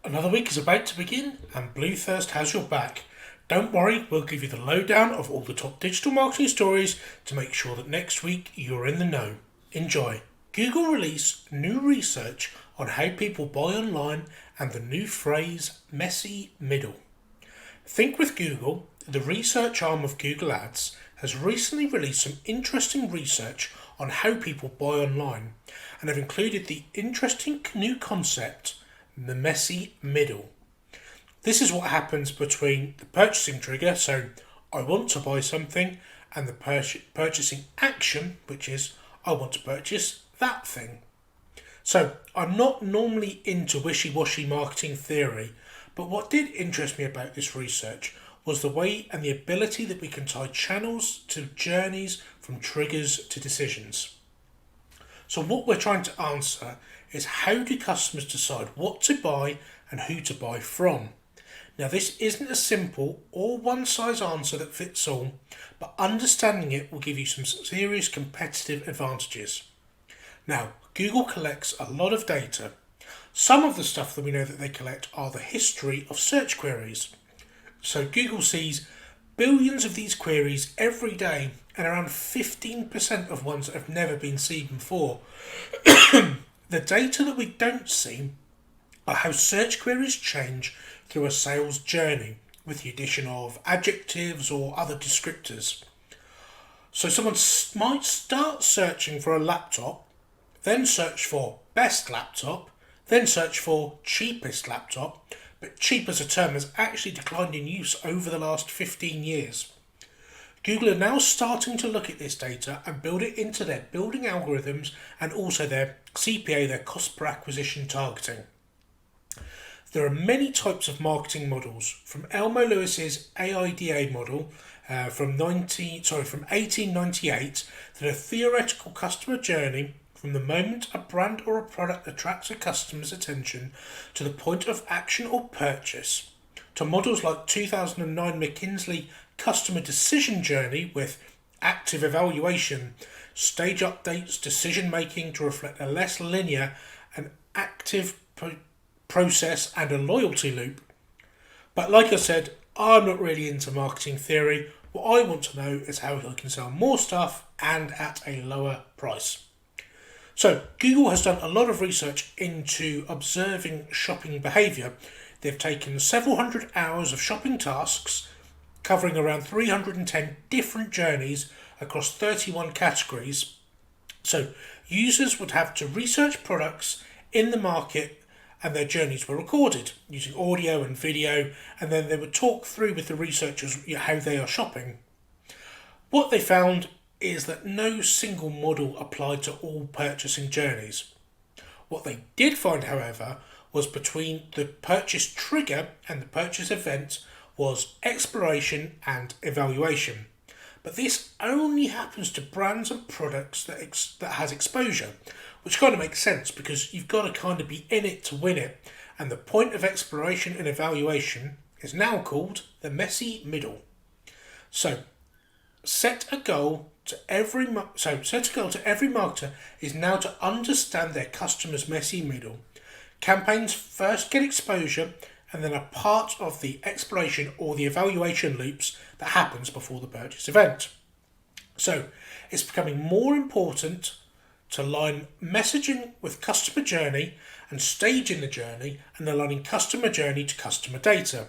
Another week is about to begin, and BlueThirst has your back. Don't worry, we'll give you the lowdown of all the top digital marketing stories to make sure that next week you're in the know. Enjoy. Google released new research on how people buy online and the new phrase messy middle. Think with Google, the research arm of Google Ads, has recently released some interesting research on how people buy online and have included the interesting new concept, the messy middle. This is what happens between the purchasing trigger, so I want to buy something, and the purchasing action, which is I want to purchase that thing. So I'm not normally into wishy-washy marketing theory, but what did interest me about this research was the way and the ability that we can tie channels to journeys from triggers to decisions. So what we're trying to answer is how do customers decide what to buy and who to buy from? Now this isn't a simple or one-size answer that fits all, but understanding it will give you some serious competitive advantages. Now, Google collects a lot of data. Some of the stuff that we know that they collect are the history of search queries. So Google sees billions of these queries every day and around 15% of ones that have never been seen before. The data that we don't see are how search queries change through a sales journey with the addition of adjectives or other descriptors. So someone might start searching for a laptop, then search for best laptop, then search for cheapest laptop, but cheap as a term has actually declined in use over the last 15 years. Google are now starting to look at this data and build it into their building algorithms and also their CPA, their cost per acquisition targeting. There are many types of marketing models, from Elmo Lewis's AIDA model from 1898 to the theoretical customer journey from the moment a brand or a product attracts a customer's attention to the point of action or purchase, to models like 2009 McKinsey customer decision journey with active evaluation, stage updates, decision making to reflect a less linear and active process and a loyalty loop. But like I said, I'm not really into marketing theory. What I want to know is how I can sell more stuff and at a lower price. So Google has done a lot of research into observing shopping behaviour. They've taken several hundred hours of shopping tasks covering around 310 different journeys across 31 categories. So users would have to research products in the market and their journeys were recorded using audio and video, and then they would talk through with the researchers how they are shopping. What they found is that no single model applied to all purchasing journeys. What they did find, however, was between the purchase trigger and the purchase event was exploration and evaluation. But this only happens to brands and products that has exposure, which kind of makes sense because you've got to kind of be in it to win it. And the point of exploration and evaluation is now called the messy middle. So set a goal to every marketer is now to understand their customer's messy middle. Campaigns first get exposure and then are part of the exploration or the evaluation loops that happens before the purchase event. So it's becoming more important to align messaging with customer journey and staging the journey and aligning customer journey to customer data.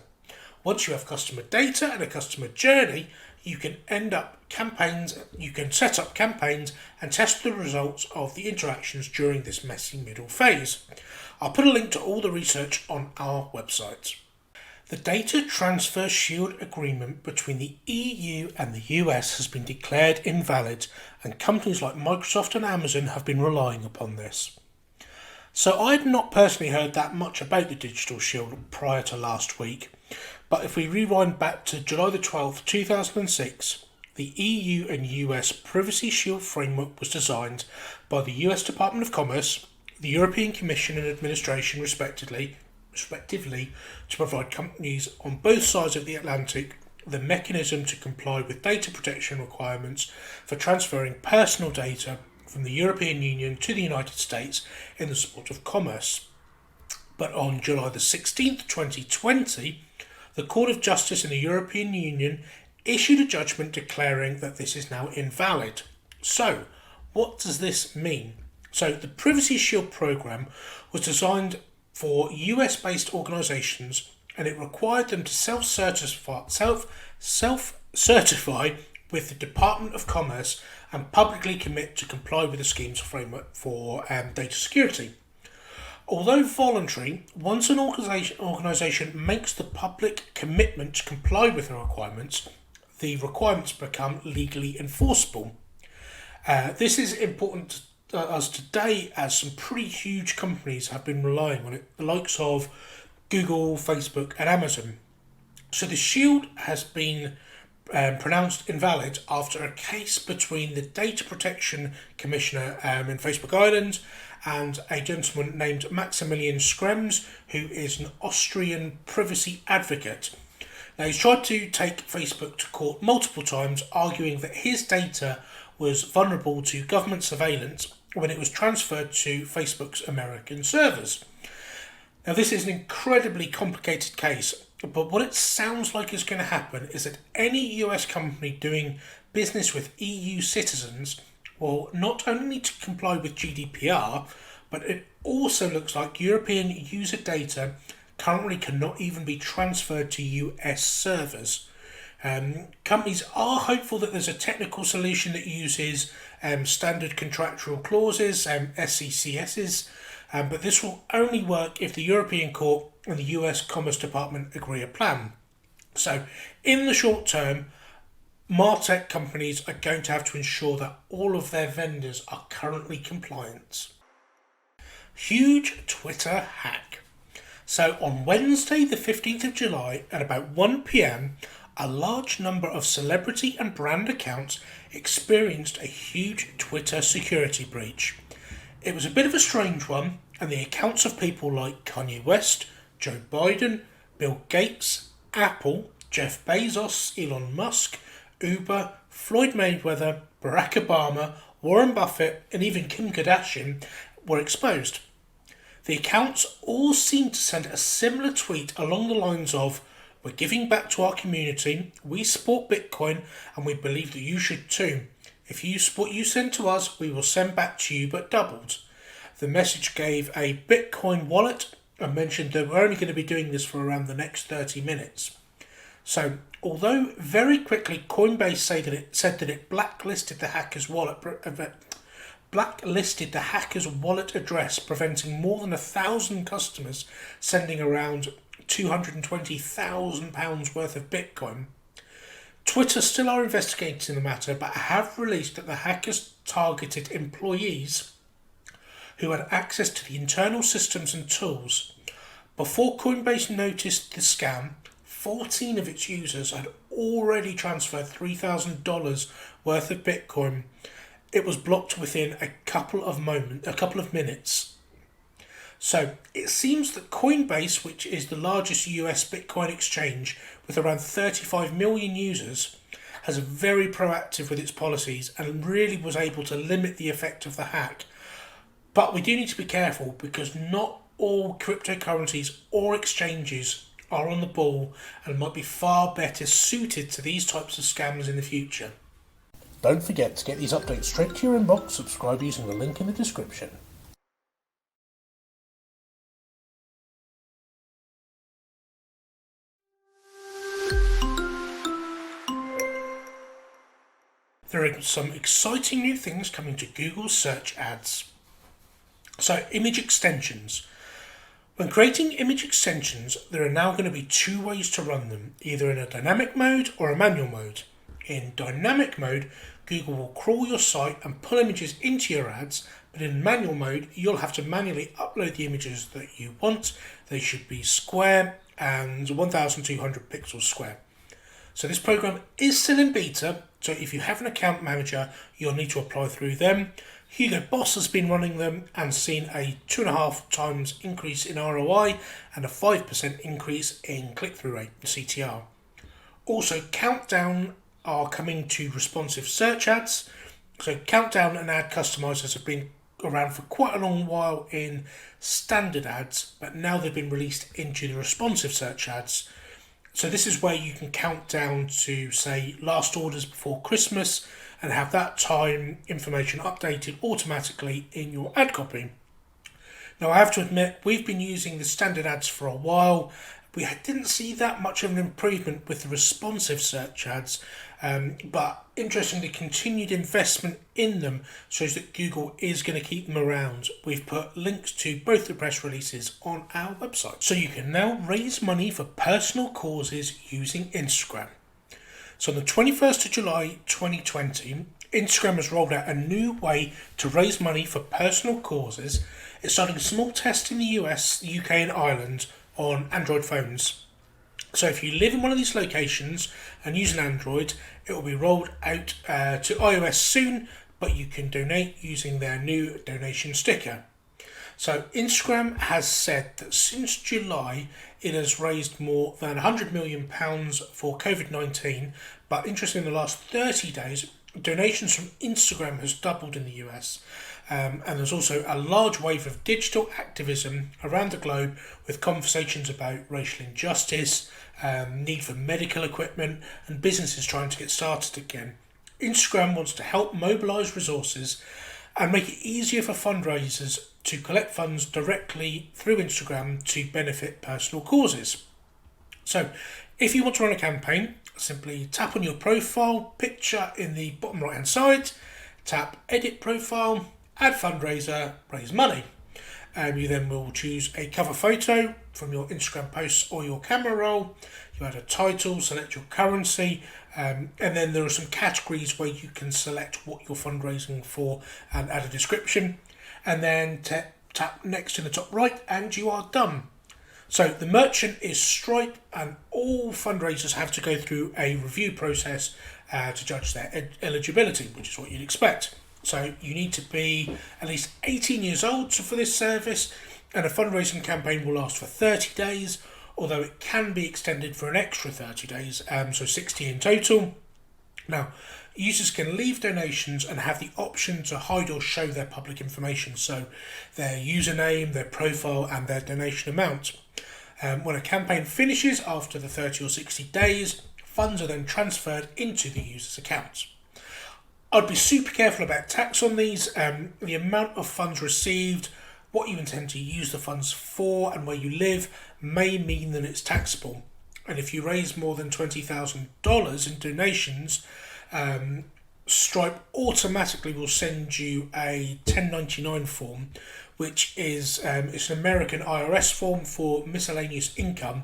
Once you have customer data and a customer journey, you can set up campaigns and test the results of the interactions during this messy middle phase. I'll put a link to all the research on our website. The Data Transfer Shield Agreement between the EU and the US has been declared invalid, and companies like Microsoft and Amazon have been relying upon this. So I had not personally heard that much about the Digital Shield prior to last week, but if we rewind back to July the 12th, 2006, the EU and US Privacy Shield framework was designed by the US Department of Commerce, the European Commission and Administration respectively, to provide companies on both sides of the Atlantic the mechanism to comply with data protection requirements for transferring personal data from the European Union to the United States in the support of commerce. But on July the 16th, 2020, the Court of Justice in the European Union issued a judgment declaring that this is now invalid. So, what does this mean? So, the Privacy Shield program was designed for US-based organisations, and it required them to self-certify with the Department of Commerce and publicly commit to comply with the scheme's framework for data security. Although voluntary, once an organisation makes the public commitment to comply with the requirements become legally enforceable. This is important to us today, as some pretty huge companies have been relying on it, the likes of Google, Facebook and Amazon. So the shield has been pronounced invalid after a case between the Data Protection Commissioner in Facebook Ireland and a gentleman named Maximilian Schrems, who is an Austrian privacy advocate. Now, he's tried to take Facebook to court multiple times, arguing that his data was vulnerable to government surveillance when it was transferred to Facebook's American servers. Now, this is an incredibly complicated case, but what it sounds like is going to happen is that any US company doing business with EU citizens will not only need to comply with GDPR, but it also looks like European user data currently cannot even be transferred to US servers. Companies are hopeful that there's a technical solution that uses standard contractual clauses, SCCSs, but this will only work if the European Court and the US Commerce Department agree a plan. So, in the short term, MarTech companies are going to have to ensure that all of their vendors are currently compliant. Huge Twitter hack. So on Wednesday the 15th of July at about 1 p.m, a large number of celebrity and brand accounts experienced a huge Twitter security breach. It was a bit of a strange one, and the accounts of people like Kanye West, Joe Biden, Bill Gates, Apple, Jeff Bezos, Elon Musk, Uber, Floyd Mayweather, Barack Obama, Warren Buffett and even Kim Kardashian were exposed. The accounts all seemed to send a similar tweet along the lines of, "We're giving back to our community, we support Bitcoin and we believe that you should too. If you support you send to us, we will send back to you but doubled." The message gave a Bitcoin wallet and mentioned that we're only going to be doing this for around the next 30 minutes. So, although very quickly Coinbase said that it blacklisted the hacker's wallet address, preventing more than 1,000 customers sending around £220,000 worth of Bitcoin. Twitter still are investigating the matter, but have released that the hackers targeted employees who had access to the internal systems and tools. Before Coinbase noticed the scam, 14 of its users had already transferred $3,000 worth of Bitcoin. It was blocked within a couple of minutes. So it seems that Coinbase, which is the largest US Bitcoin exchange with around 35 million users, has very proactive with its policies and really was able to limit the effect of the hack. But we do need to be careful, because not all cryptocurrencies or exchanges are on the ball and might be far better suited to these types of scams in the future. Don't forget to get these updates straight to your inbox. Subscribe using the link in the description. There are some exciting new things coming to Google search ads. So, image extensions. When creating image extensions, there are now going to be two ways to run them, either in a dynamic mode or a manual mode. In dynamic mode, Google will crawl your site and pull images into your ads, but in manual mode, you'll have to manually upload the images that you want. They should be square and 1200 pixels square. So this program is still in beta, so if you have an account manager, you'll need to apply through them. Hugo Boss has been running them and seen a 2.5 times increase in ROI and a 5% increase in click-through rate, CTR. Also, Countdown are coming to responsive search ads. So Countdown and ad customizers have been around for quite a long while in standard ads, but now they've been released into the responsive search ads. So this is where you can count down to, say, last orders before Christmas and have that time information updated automatically in your ad copy. Now, I have to admit, we've been using the standard ads for a while. We didn't see that much of an improvement with the responsive search ads, but interestingly, continued investment in them shows that Google is going to keep them around. We've put links to both the press releases on our website. So you can now raise money for personal causes using Instagram. So on the 21st of July 2020, Instagram has rolled out a new way to raise money for personal causes. It's starting a small test in the US, the UK and Ireland on Android phones. So if you live in one of these locations and use an Android, it will be rolled out to iOS soon, but you can donate using their new donation sticker. So Instagram has said that since July, it has raised more than £100 million for COVID-19, but interestingly, in the last 30 days, donations from Instagram has doubled in the US. And there's also a large wave of digital activism around the globe with conversations about racial injustice, need for medical equipment, and businesses trying to get started again. Instagram wants to help mobilise resources and make it easier for fundraisers to collect funds directly through Instagram to benefit personal causes. So, if you want to run a campaign, simply tap on your profile picture in the bottom right hand side, tap Edit Profile, Add Fundraiser, Raise Money. You then will choose a cover photo from your Instagram posts or your camera roll. You add a title, select your currency, and then there are some categories where you can select what you're fundraising for and add a description. And then tap Next in the top right and you are done. So the merchant is Stripe, and all fundraisers have to go through a review process to judge their eligibility, which is what you'd expect. So you need to be at least 18 years old for this service, and a fundraising campaign will last for 30 days, although it can be extended for an extra 30 days, so 60 in total. Now, users can leave donations and have the option to hide or show their public information, so their username, their profile, and their donation amount. When a campaign finishes after the 30 or 60 days, funds are then transferred into the user's account. I'd be super careful about tax on these. The amount of funds received, what you intend to use the funds for, and where you live may mean that it's taxable. And if you raise more than $20,000 in donations, Stripe automatically will send you a 1099 form, which is it's an American IRS form for miscellaneous income,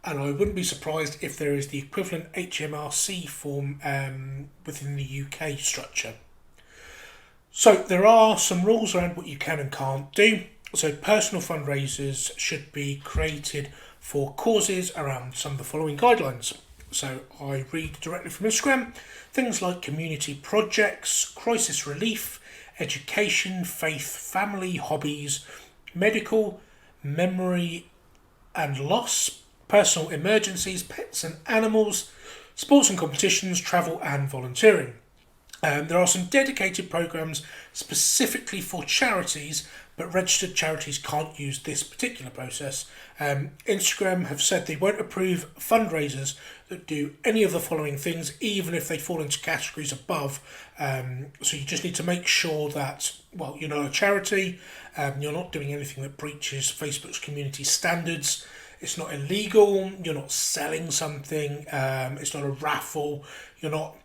and I wouldn't be surprised if there is the equivalent HMRC form within the UK structure. So there are some rules around what you can and can't do. So personal fundraisers should be created for causes around some of the following guidelines. So I read directly from Instagram, things like community projects, crisis relief, education, faith, family, hobbies, medical, memory and loss, personal emergencies, pets and animals, sports and competitions, travel and volunteering. There are some dedicated programs specifically for charities, but registered charities can't use this particular process. Instagram have said they won't approve fundraisers that do any of the following things, even if they fall into categories above. So you just need to make sure that, well, you're not a charity, you're not doing anything that breaches Facebook's community standards, it's not illegal, you're not selling something, it's not a raffle, you're not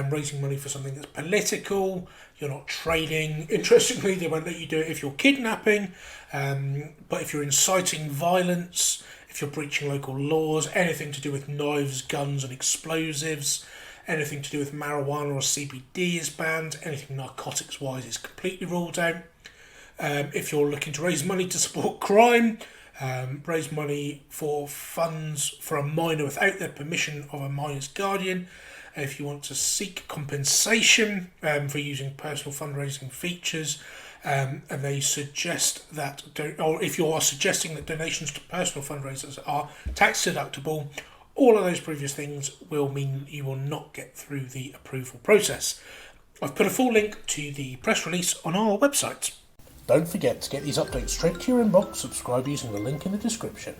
raising money for something that's political, you're not trading. Interestingly, they won't let you do it if you're kidnapping, but if you're inciting violence, if you're breaching local laws, anything to do with knives, guns and explosives, anything to do with marijuana or CBD is banned, anything narcotics wise is completely ruled out. If you're looking to raise money to support crime, raise money for funds for a minor without the permission of a minor's guardian, if you want to seek compensation for using personal fundraising features, and they suggest that, or if you are suggesting that donations to personal fundraisers are tax deductible, all of those previous things will mean you will not get through the approval process. I've put a full link to the press release on our website. Don't forget to get these updates straight to your inbox. Subscribe using the link in the description.